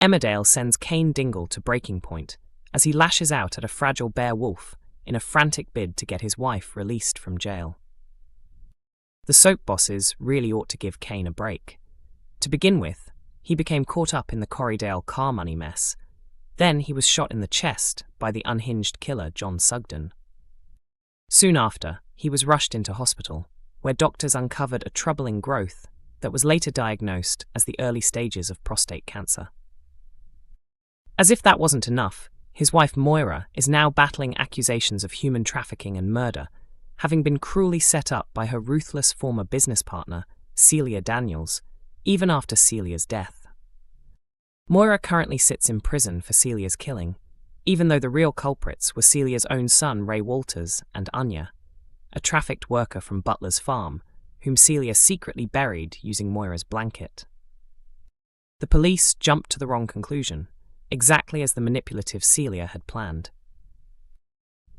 Emmerdale sends Cain Dingle to breaking point as he lashes out at a fragile bear wolf in a frantic bid to get his wife released from jail. The soap bosses really ought to give Cain a break. To begin with, he became caught up in the Corriedale car money mess. Then he was shot in the chest by the unhinged killer John Sugden. Soon after, he was rushed into hospital, where doctors uncovered a troubling growth that was later diagnosed as the early stages of prostate cancer. As if that wasn't enough, his wife Moira is now battling accusations of human trafficking and murder, having been cruelly set up by her ruthless former business partner, Celia Daniels, even after Celia's death. Moira currently sits in prison for Celia's killing, even though the real culprits were Celia's own son Ray Walters and Anya, a trafficked worker from Butler's farm, whom Celia secretly buried using Moira's blanket. The police jumped to the wrong conclusion, exactly as the manipulative Celia had planned.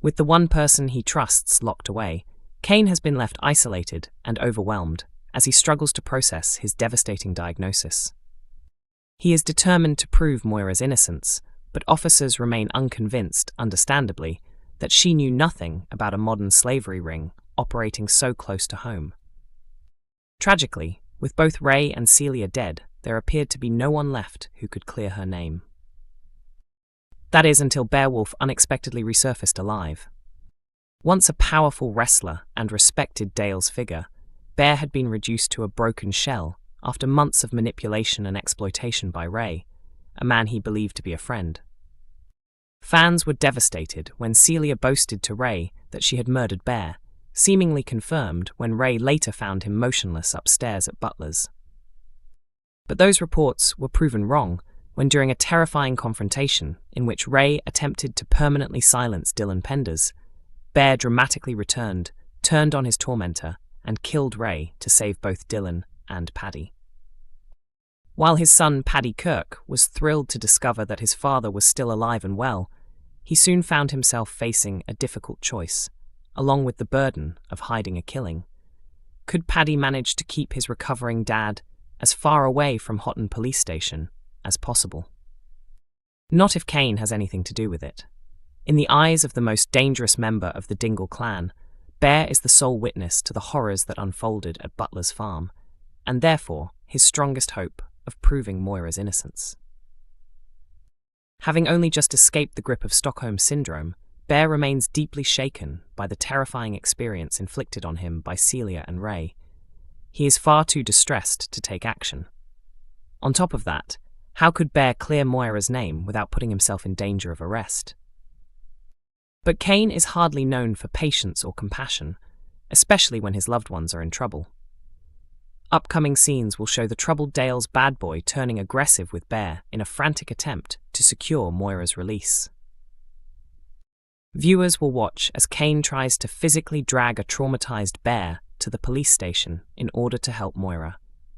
With the one person he trusts locked away, Cain has been left isolated and overwhelmed as he struggles to process his devastating diagnosis. He is determined to prove Moira's innocence, but officers remain unconvinced, understandably, that she knew nothing about a modern slavery ring operating so close to home. Tragically, with both Ray and Celia dead, there appeared to be no one left who could clear her name. That is until Beowulf unexpectedly resurfaced alive. Once a powerful wrestler and respected Dale's figure, Bear had been reduced to a broken shell after months of manipulation and exploitation by Ray, a man he believed to be a friend. Fans were devastated when Celia boasted to Ray that she had murdered Bear, seemingly confirmed when Ray later found him motionless upstairs at Butler's. But those reports were proven wrong when, during a terrifying confrontation in which Ray attempted to permanently silence Dylan Penders, Bear dramatically returned, turned on his tormentor, and killed Ray to save both Dylan and Paddy. While his son Paddy Kirk was thrilled to discover that his father was still alive and well, he soon found himself facing a difficult choice, along with the burden of hiding a killing. Could Paddy manage to keep his recovering dad as far away from Houghton police station as possible? Not if Cain has anything to do with it. In the eyes of the most dangerous member of the Dingle clan, Bear is the sole witness to the horrors that unfolded at Butler's farm, and therefore his strongest hope of proving Moira's innocence. Having only just escaped the grip of Stockholm Syndrome, Bear remains deeply shaken by the terrifying experience inflicted on him by Celia and Ray. He is far too distressed to take action. On top of that, how could Bear clear Moira's name without putting himself in danger of arrest? But Cain is hardly known for patience or compassion, especially when his loved ones are in trouble. Upcoming scenes will show the troubled Dale's bad boy turning aggressive with Bear in a frantic attempt to secure Moira's release. Viewers will watch as Cain tries to physically drag a traumatized Bear to the police station in order to help Moira.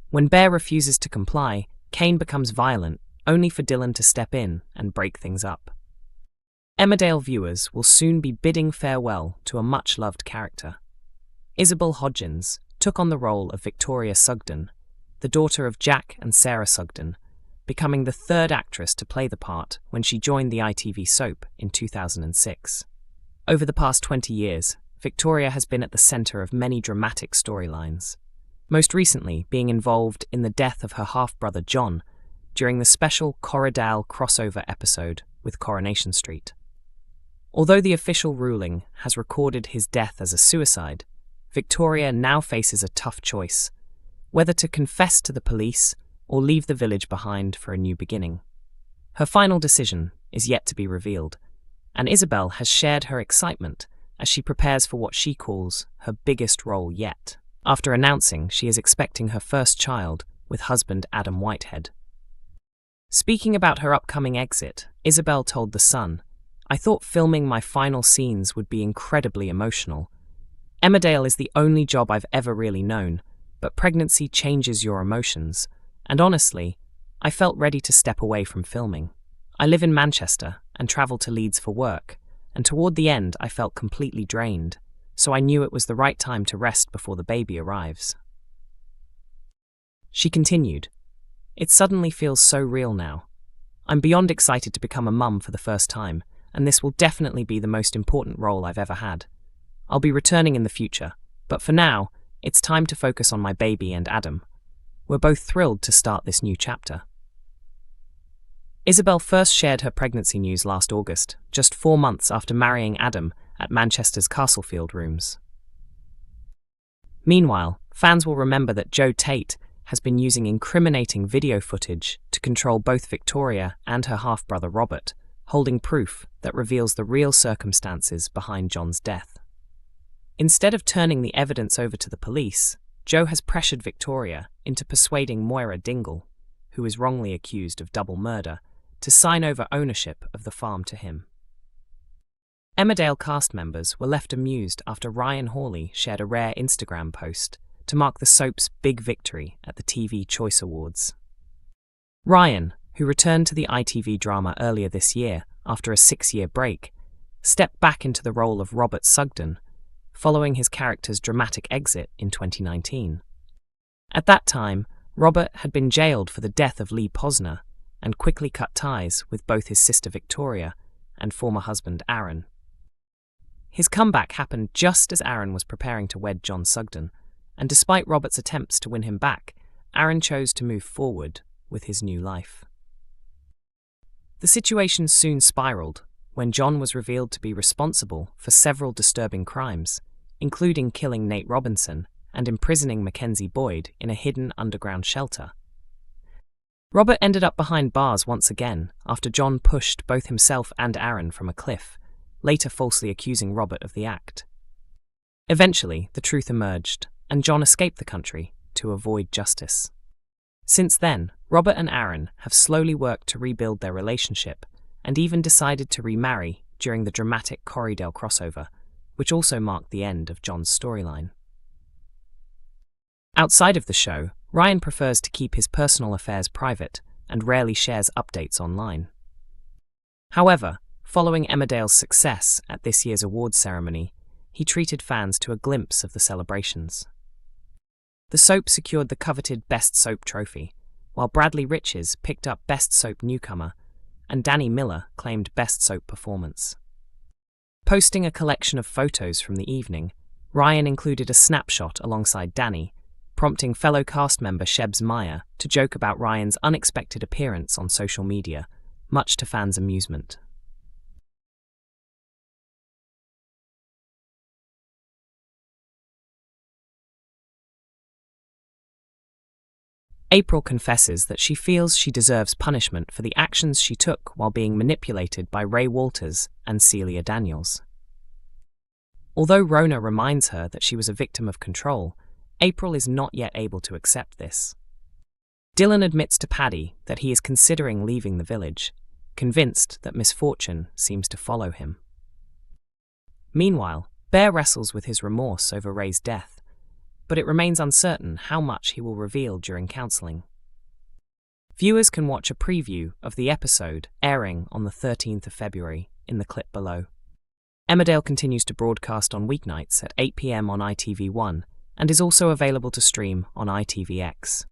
When Bear refuses to comply, Cain becomes violent, only for Dylan to step in and break things up. Emmerdale viewers will soon be bidding farewell to a much-loved character. Isabel Hodgins took on the role of Victoria Sugden, the daughter of Jack and Sarah Sugden, becoming the third actress to play the part when she joined the ITV soap in 2006. Over the past 20 years, Victoria has been at the centre of many dramatic storylines, most recently being involved in the death of her half-brother John during the special Corriedale crossover episode with Coronation Street. Although the official ruling has recorded his death as a suicide, Victoria now faces a tough choice, whether to confess to the police or leave the village behind for a new beginning. Her final decision is yet to be revealed, and Isabel has shared her excitement as she prepares for what she calls her biggest role yet, after announcing she is expecting her first child with husband Adam Whitehead. Speaking about her upcoming exit, Isabel told The Sun, "I thought filming my final scenes would be incredibly emotional. Emmerdale is the only job I've ever really known, but pregnancy changes your emotions, and honestly, I felt ready to step away from filming. I live in Manchester and travel to Leeds for work, and toward the end I felt completely drained, so I knew it was the right time to rest before the baby arrives." She continued, "It suddenly feels so real now. I'm beyond excited to become a mum for the first time, and this will definitely be the most important role I've ever had. I'll be returning in the future, but for now, it's time to focus on my baby and Adam. We're both thrilled to start this new chapter. Isabel first shared her pregnancy news last August, just 4 months after marrying Adam at Manchester's Castlefield Rooms. Meanwhile, fans will remember that Joe Tate has been using incriminating video footage to control both Victoria and her half-brother Robert, holding proof that reveals the real circumstances behind John's death. Instead of turning the evidence over to the police, Joe has pressured Victoria into persuading Moira Dingle, who is wrongly accused of double murder, to sign over ownership of the farm to him. Emmerdale cast members were left amused after Ryan Hawley shared a rare Instagram post to mark the soap's big victory at the TV Choice Awards. Ryan, who returned to the ITV drama earlier this year after a 6-year break, stepped back into the role of Robert Sugden, following his character's dramatic exit in 2019. At that time, Robert had been jailed for the death of Lee Posner and quickly cut ties with both his sister Victoria and former husband Aaron. His comeback happened just as Aaron was preparing to wed John Sugden, and despite Robert's attempts to win him back, Aaron chose to move forward with his new life. The situation soon spiraled when John was revealed to be responsible for several disturbing crimes, including killing Nate Robinson and imprisoning Mackenzie Boyd in a hidden underground shelter. Robert ended up behind bars once again after John pushed both himself and Aaron from a cliff, later falsely accusing Robert of the act. Eventually, the truth emerged, and John escaped the country to avoid justice. Since then, Robert and Aaron have slowly worked to rebuild their relationship and even decided to remarry during the dramatic Corriedale crossover, which also marked the end of John's storyline. Outside of the show, Ryan prefers to keep his personal affairs private and rarely shares updates online. However, following Emmerdale's success at this year's awards ceremony, he treated fans to a glimpse of the celebrations. The soap secured the coveted Best Soap trophy, while Bradley Riches picked up Best Soap Newcomer, and Danny Miller claimed Best Soap Performance. Posting a collection of photos from the evening, Ryan included a snapshot alongside Danny, prompting fellow cast member Shebs Meyer to joke about Ryan's unexpected appearance on social media, much to fans' amusement. April confesses that she feels she deserves punishment for the actions she took while being manipulated by Ray Walters and Celia Daniels. Although Rona reminds her that she was a victim of control, April is not yet able to accept this. Dylan admits to Paddy that he is considering leaving the village, convinced that misfortune seems to follow him. Meanwhile, Bear wrestles with his remorse over Ray's death, but it remains uncertain how much he will reveal during counselling. Viewers can watch a preview of the episode airing on the 13th of February in the clip below. Emmerdale continues to broadcast on weeknights at 8 p.m. on ITV1 and is also available to stream on ITVX.